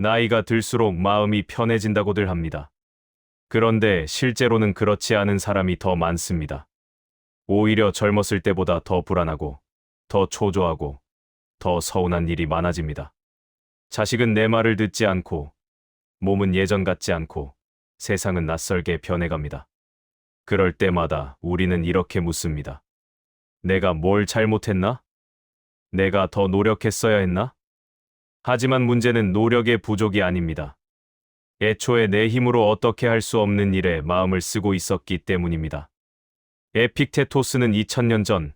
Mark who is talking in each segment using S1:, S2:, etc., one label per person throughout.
S1: 나이가 들수록 마음이 편해진다고들 합니다. 그런데 실제로는 그렇지 않은 사람이 더 많습니다. 오히려 젊었을 때보다 더 불안하고, 더 초조하고, 더 서운한 일이 많아집니다. 자식은 내 말을 듣지 않고, 몸은 예전 같지 않고, 세상은 낯설게 변해갑니다. 그럴 때마다 우리는 이렇게 묻습니다. 내가 뭘 잘못했나? 내가 더 노력했어야 했나? 하지만 문제는 노력의 부족이 아닙니다. 애초에 내 힘으로 어떻게 할 수 없는 일에 마음을 쓰고 있었기 때문입니다. 에픽테토스는 2000년 전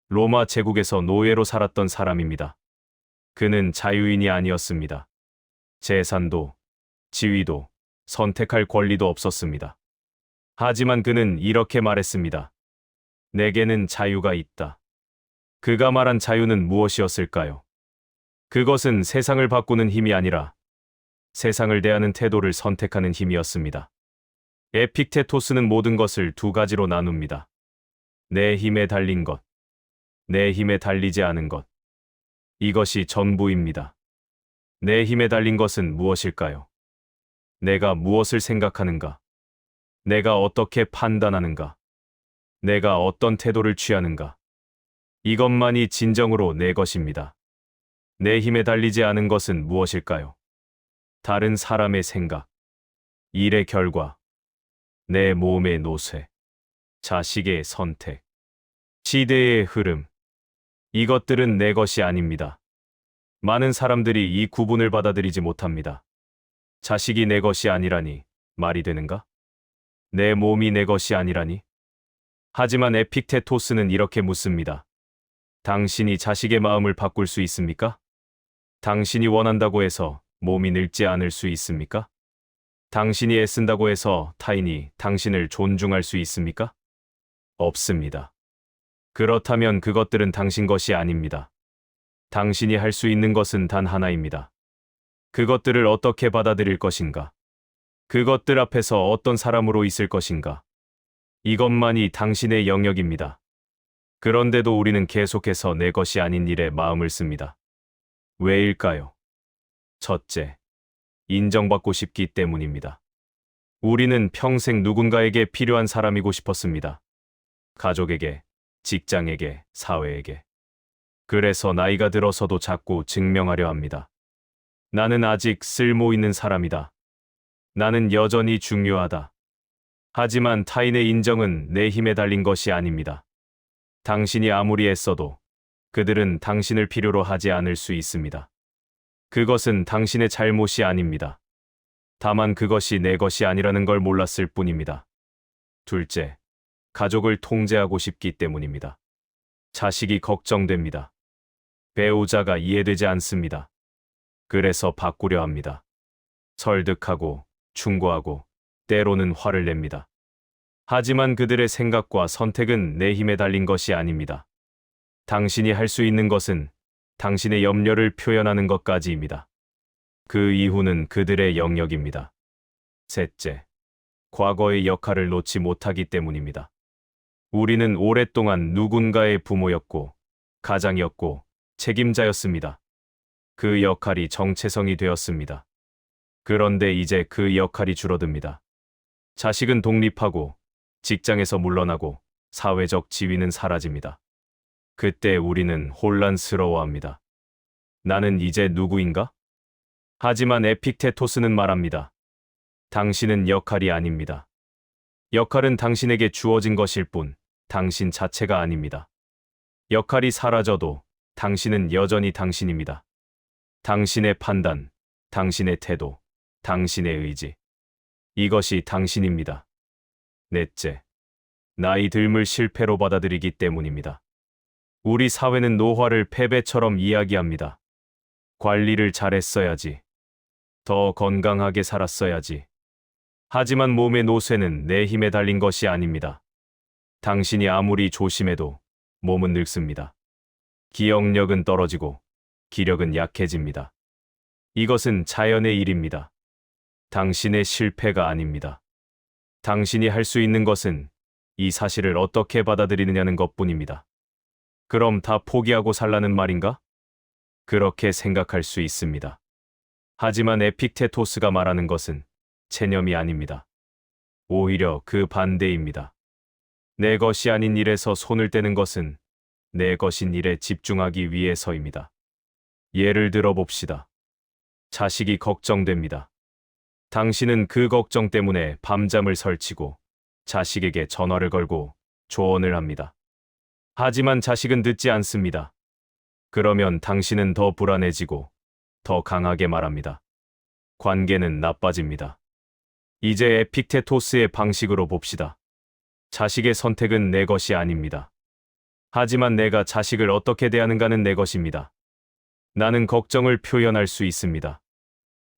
S1: 로마 제국에서 노예로 살았던 사람입니다. 그는 자유인이 아니었습니다. 재산도, 지위도, 선택할 권리도 없었습니다. 하지만 그는 이렇게 말했습니다. 내게는 자유가 있다. 그가 말한 자유는 무엇이었을까요? 그것은 세상을 바꾸는 힘이 아니라 세상을 대하는 태도를 선택하는 힘이었습니다. 에픽테토스는 모든 것을 두 가지로 나눕니다. 내 힘에 달린 것, 내 힘에 달리지 않은 것. 이것이 전부입니다. 내 힘에 달린 것은 무엇일까요? 내가 무엇을 생각하는가? 내가 어떻게 판단하는가? 내가 어떤 태도를 취하는가? 이것만이 진정으로 내 것입니다. 내 힘에 달리지 않은 것은 무엇일까요? 다른 사람의 생각, 일의 결과, 내 몸의 노쇠, 자식의 선택, 시대의 흐름. 이것들은 내 것이 아닙니다. 많은 사람들이 이 구분을 받아들이지 못합니다. 자식이 내 것이 아니라니 말이 되는가? 내 몸이 내 것이 아니라니? 하지만 에픽테토스는 이렇게 묻습니다. 당신이 자식의 마음을 바꿀 수 있습니까? 당신이 원한다고 해서 몸이 늙지 않을 수 있습니까? 당신이 애쓴다고 해서 타인이 당신을 존중할 수 있습니까? 없습니다. 그렇다면 그것들은 당신 것이 아닙니다. 당신이 할 수 있는 것은 단 하나입니다. 그것들을 어떻게 받아들일 것인가? 그것들 앞에서 어떤 사람으로 있을 것인가? 이것만이 당신의 영역입니다. 그런데도 우리는 계속해서 내 것이 아닌 일에 마음을 씁니다. 왜일까요? 첫째, 인정받고 싶기 때문입니다. 우리는 평생 누군가에게 필요한 사람이고 싶었습니다. 가족에게, 직장에게, 사회에게. 그래서 나이가 들어서도 자꾸 증명하려 합니다. 나는 아직 쓸모 있는 사람이다. 나는 여전히 중요하다. 하지만 타인의 인정은 내 힘에 달린 것이 아닙니다. 당신이 아무리 애써도 그들은 당신을 필요로 하지 않을 수 있습니다. 그것은 당신의 잘못이 아닙니다. 다만 그것이 내 것이 아니라는 걸 몰랐을 뿐입니다. 둘째, 가족을 통제하고 싶기 때문입니다. 자식이 걱정됩니다. 배우자가 이해되지 않습니다. 그래서 바꾸려 합니다. 설득하고, 충고하고, 때로는 화를 냅니다. 하지만 그들의 생각과 선택은 내 힘에 달린 것이 아닙니다. 당신이 할 수 있는 것은 당신의 염려를 표현하는 것까지입니다. 그 이후는 그들의 영역입니다. 셋째, 과거의 역할을 놓지 못하기 때문입니다. 우리는 오랫동안 누군가의 부모였고, 가장이었고, 책임자였습니다. 그 역할이 정체성이 되었습니다. 그런데 이제 그 역할이 줄어듭니다. 자식은 독립하고, 직장에서 물러나고, 사회적 지위는 사라집니다. 그때 우리는 혼란스러워합니다. 나는 이제 누구인가? 하지만 에픽테토스는 말합니다. 당신은 역할이 아닙니다. 역할은 당신에게 주어진 것일 뿐, 당신 자체가 아닙니다. 역할이 사라져도 당신은 여전히 당신입니다. 당신의 판단, 당신의 태도, 당신의 의지. 이것이 당신입니다. 넷째, 나이 듦을 실패로 받아들이기 때문입니다. 우리 사회는 노화를 패배처럼 이야기합니다. 관리를 잘했어야지. 더 건강하게 살았어야지. 하지만 몸의 노쇠는 내 힘에 달린 것이 아닙니다. 당신이 아무리 조심해도 몸은 늙습니다. 기억력은 떨어지고 기력은 약해집니다. 이것은 자연의 일입니다. 당신의 실패가 아닙니다. 당신이 할 수 있는 것은 이 사실을 어떻게 받아들이느냐는 것뿐입니다. 그럼 다 포기하고 살라는 말인가? 그렇게 생각할 수 있습니다. 하지만 에픽테토스가 말하는 것은 체념이 아닙니다. 오히려 그 반대입니다. 내 것이 아닌 일에서 손을 떼는 것은 내 것인 일에 집중하기 위해서입니다. 예를 들어 봅시다. 자식이 걱정됩니다. 당신은 그 걱정 때문에 밤잠을 설치고 자식에게 전화를 걸고 조언을 합니다. 하지만 자식은 듣지 않습니다. 그러면 당신은 더 불안해지고 더 강하게 말합니다. 관계는 나빠집니다. 이제 에픽테토스의 방식으로 봅시다. 자식의 선택은 내 것이 아닙니다. 하지만 내가 자식을 어떻게 대하는가는 내 것입니다. 나는 걱정을 표현할 수 있습니다.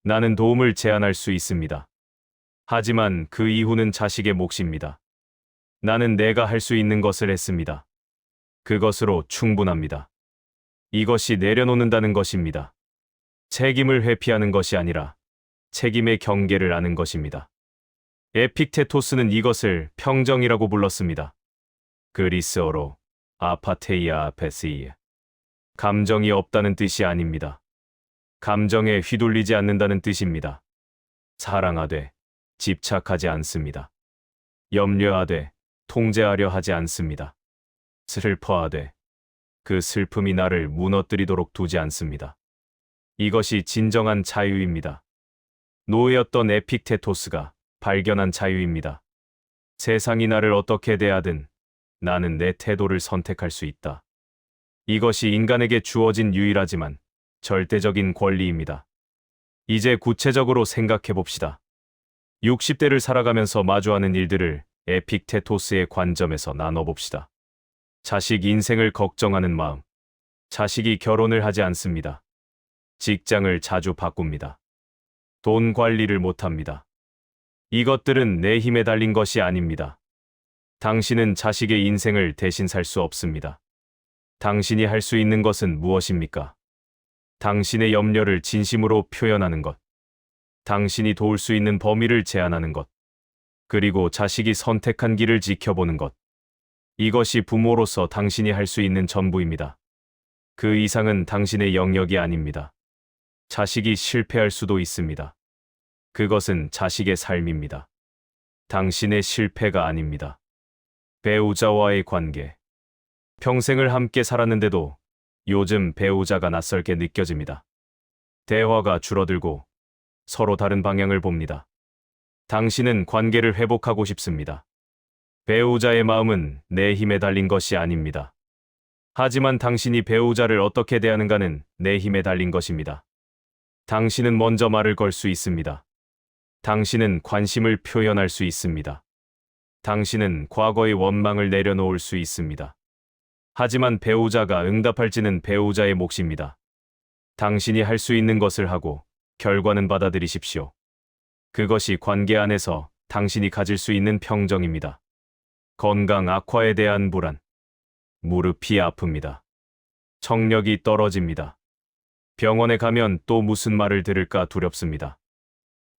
S1: 나는 도움을 제안할 수 있습니다. 하지만 그 이후는 자식의 몫입니다. 나는 내가 할 수 있는 것을 했습니다. 그것으로 충분합니다. 이것이 내려놓는다는 것입니다. 책임을 회피하는 것이 아니라 책임의 경계를 아는 것입니다. 에픽테토스는 이것을 평정이라고 불렀습니다. 그리스어로 아파테이아 아페시이. 감정이 없다는 뜻이 아닙니다. 감정에 휘둘리지 않는다는 뜻입니다. 사랑하되 집착하지 않습니다. 염려하되 통제하려 하지 않습니다. 슬퍼하되 그 슬픔이 나를 무너뜨리도록 두지 않습니다. 이것이 진정한 자유입니다. 노예였던 에픽테토스가 발견한 자유입니다. 세상이 나를 어떻게 대하든 나는 내 태도를 선택할 수 있다. 이것이 인간에게 주어진 유일하지만 절대적인 권리입니다. 이제 구체적으로 생각해 봅시다. 60대를 살아가면서 마주하는 일들을 에픽테토스의 관점에서 나눠봅시다. 자식 인생을 걱정하는 마음. 자식이 결혼을 하지 않습니다. 직장을 자주 바꿉니다. 돈 관리를 못합니다. 이것들은 내 힘에 달린 것이 아닙니다. 당신은 자식의 인생을 대신 살 수 없습니다. 당신이 할 수 있는 것은 무엇입니까? 당신의 염려를 진심으로 표현하는 것. 당신이 도울 수 있는 범위를 제한하는 것. 그리고 자식이 선택한 길을 지켜보는 것. 이것이 부모로서 당신이 할 수 있는 전부입니다. 그 이상은 당신의 영역이 아닙니다. 자식이 실패할 수도 있습니다. 그것은 자식의 삶입니다. 당신의 실패가 아닙니다. 배우자와의 관계. 평생을 함께 살았는데도 요즘 배우자가 낯설게 느껴집니다. 대화가 줄어들고 서로 다른 방향을 봅니다. 당신은 관계를 회복하고 싶습니다. 배우자의 마음은 내 힘에 달린 것이 아닙니다. 하지만 당신이 배우자를 어떻게 대하는가는 내 힘에 달린 것입니다. 당신은 먼저 말을 걸 수 있습니다. 당신은 관심을 표현할 수 있습니다. 당신은 과거의 원망을 내려놓을 수 있습니다. 하지만 배우자가 응답할지는 배우자의 몫입니다. 당신이 할 수 있는 것을 하고 결과는 받아들이십시오. 그것이 관계 안에서 당신이 가질 수 있는 평정입니다. 건강 악화에 대한 불안. 무릎이 아픕니다. 청력이 떨어집니다. 병원에 가면 또 무슨 말을 들을까 두렵습니다.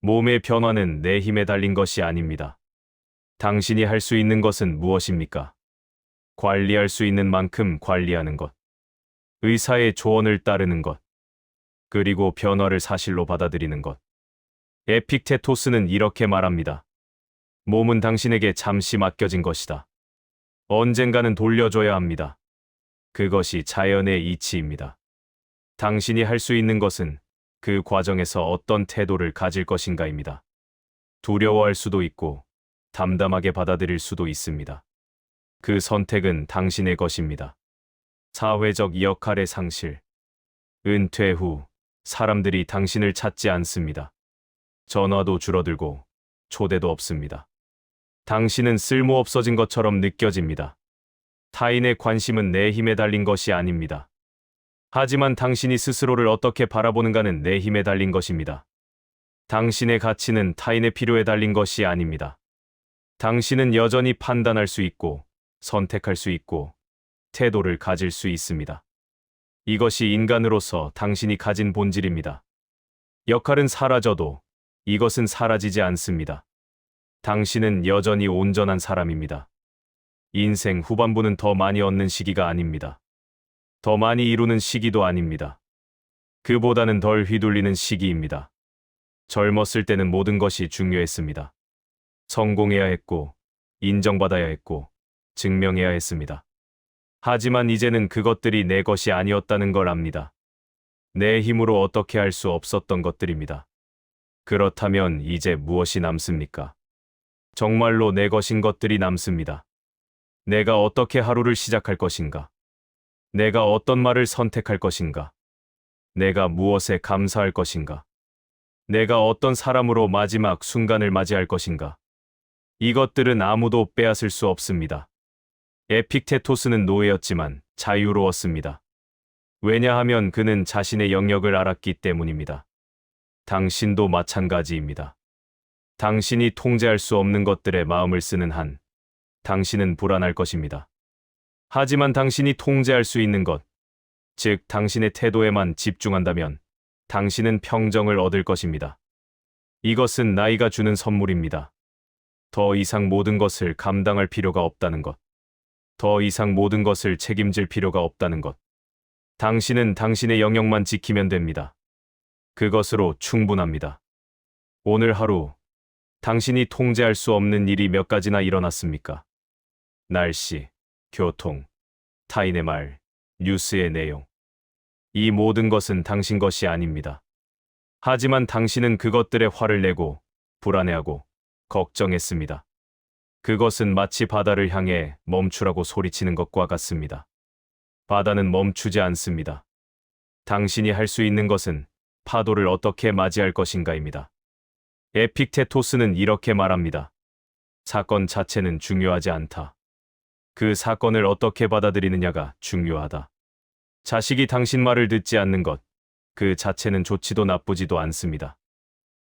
S1: 몸의 변화는 내 힘에 달린 것이 아닙니다. 당신이 할 수 있는 것은 무엇입니까? 관리할 수 있는 만큼 관리하는 것. 의사의 조언을 따르는 것. 그리고 변화를 사실로 받아들이는 것. 에픽테토스는 이렇게 말합니다. 몸은 당신에게 잠시 맡겨진 것이다. 언젠가는 돌려줘야 합니다. 그것이 자연의 이치입니다. 당신이 할 수 있는 것은 그 과정에서 어떤 태도를 가질 것인가입니다. 두려워할 수도 있고 담담하게 받아들일 수도 있습니다. 그 선택은 당신의 것입니다. 사회적 역할의 상실. 은퇴 후 사람들이 당신을 찾지 않습니다. 전화도 줄어들고 초대도 없습니다. 당신은 쓸모없어진 것처럼 느껴집니다. 타인의 관심은 내 힘에 달린 것이 아닙니다. 하지만 당신이 스스로를 어떻게 바라보는가는 내 힘에 달린 것입니다. 당신의 가치는 타인의 필요에 달린 것이 아닙니다. 당신은 여전히 판단할 수 있고 선택할 수 있고 태도를 가질 수 있습니다. 이것이 인간으로서 당신이 가진 본질입니다. 역할은 사라져도 이것은 사라지지 않습니다. 당신은 여전히 온전한 사람입니다. 인생 후반부는 더 많이 얻는 시기가 아닙니다. 더 많이 이루는 시기도 아닙니다. 그보다는 덜 휘둘리는 시기입니다. 젊었을 때는 모든 것이 중요했습니다. 성공해야 했고, 인정받아야 했고, 증명해야 했습니다. 하지만 이제는 그것들이 내 것이 아니었다는 걸 압니다. 내 힘으로 어떻게 할 수 없었던 것들입니다. 그렇다면 이제 무엇이 남습니까? 정말로 내 것인 것들이 남습니다. 내가 어떻게 하루를 시작할 것인가? 내가 어떤 말을 선택할 것인가? 내가 무엇에 감사할 것인가? 내가 어떤 사람으로 마지막 순간을 맞이할 것인가? 이것들은 아무도 빼앗을 수 없습니다. 에픽테토스는 노예였지만 자유로웠습니다. 왜냐하면 그는 자신의 영역을 알았기 때문입니다. 당신도 마찬가지입니다. 당신이 통제할 수 없는 것들에 마음을 쓰는 한, 당신은 불안할 것입니다. 하지만 당신이 통제할 수 있는 것, 즉 당신의 태도에만 집중한다면 당신은 평정을 얻을 것입니다. 이것은 나이가 주는 선물입니다. 더 이상 모든 것을 감당할 필요가 없다는 것. 더 이상 모든 것을 책임질 필요가 없다는 것. 당신은 당신의 영역만 지키면 됩니다. 그것으로 충분합니다. 오늘 하루, 당신이 통제할 수 없는 일이 몇 가지나 일어났습니까? 날씨, 교통, 타인의 말, 뉴스의 내용. 이 모든 것은 당신 것이 아닙니다. 하지만 당신은 그것들에 화를 내고, 불안해하고, 걱정했습니다. 그것은 마치 바다를 향해 멈추라고 소리치는 것과 같습니다. 바다는 멈추지 않습니다. 당신이 할 수 있는 것은 파도를 어떻게 맞이할 것인가입니다. 에픽테토스는 이렇게 말합니다. 사건 자체는 중요하지 않다. 그 사건을 어떻게 받아들이느냐가 중요하다. 자식이 당신 말을 듣지 않는 것, 그 자체는 좋지도 나쁘지도 않습니다.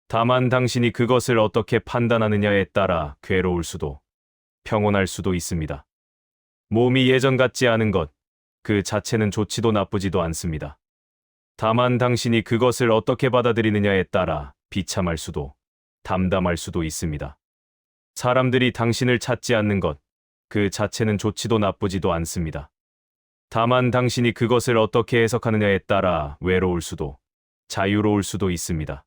S1: 다만 당신이 그것을 어떻게 판단하느냐에 따라 괴로울 수도, 평온할 수도 있습니다. 몸이 예전 같지 않은 것, 그 자체는 좋지도 나쁘지도 않습니다. 다만 당신이 그것을 어떻게 받아들이느냐에 따라 비참할 수도, 담담할 수도 있습니다. 사람들이 당신을 찾지 않는 것, 그 자체는 좋지도 나쁘지도 않습니다. 다만 당신이 그것을 어떻게 해석하느냐에 따라 외로울 수도, 자유로울 수도 있습니다.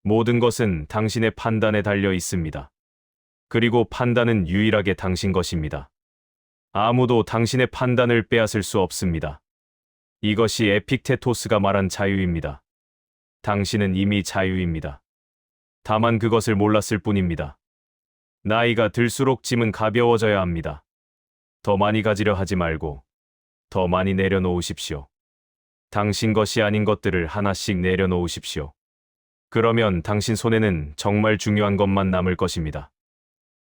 S1: 모든 것은 당신의 판단에 달려 있습니다. 그리고 판단은 유일하게 당신 것입니다. 아무도 당신의 판단을 빼앗을 수 없습니다. 이것이 에픽테토스가 말한 자유입니다. 당신은 이미 자유입니다. 다만 그것을 몰랐을 뿐입니다. 나이가 들수록 짐은 가벼워져야 합니다. 더 많이 가지려 하지 말고 더 많이 내려놓으십시오. 당신 것이 아닌 것들을 하나씩 내려놓으십시오. 그러면 당신 손에는 정말 중요한 것만 남을 것입니다.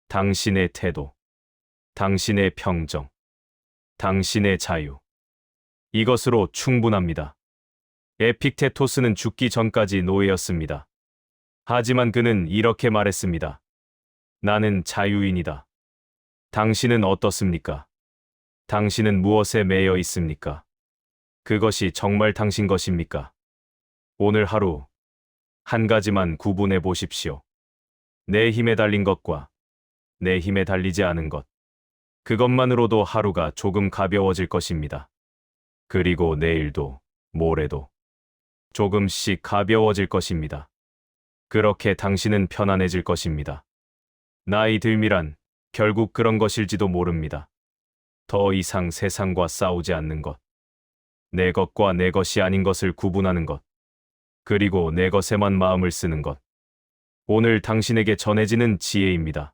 S1: 당신의 태도, 당신의 평정, 당신의 자유. 이것으로 충분합니다. 에픽테토스는 죽기 전까지 노예였습니다. 하지만 그는 이렇게 말했습니다. 나는 자유인이다. 당신은 어떻습니까? 당신은 무엇에 매여 있습니까? 그것이 정말 당신 것입니까? 오늘 하루, 한 가지만 구분해 보십시오. 내 힘에 달린 것과 내 힘에 달리지 않은 것. 그것만으로도 하루가 조금 가벼워질 것입니다. 그리고 내일도, 모레도 조금씩 가벼워질 것입니다. 그렇게 당신은 편안해질 것입니다. 나이 들미란 결국 그런 것일지도 모릅니다. 더 이상 세상과 싸우지 않는 것. 내 것과 내 것이 아닌 것을 구분하는 것. 그리고 내 것에만 마음을 쓰는 것. 오늘 당신에게 전해지는 지혜입니다.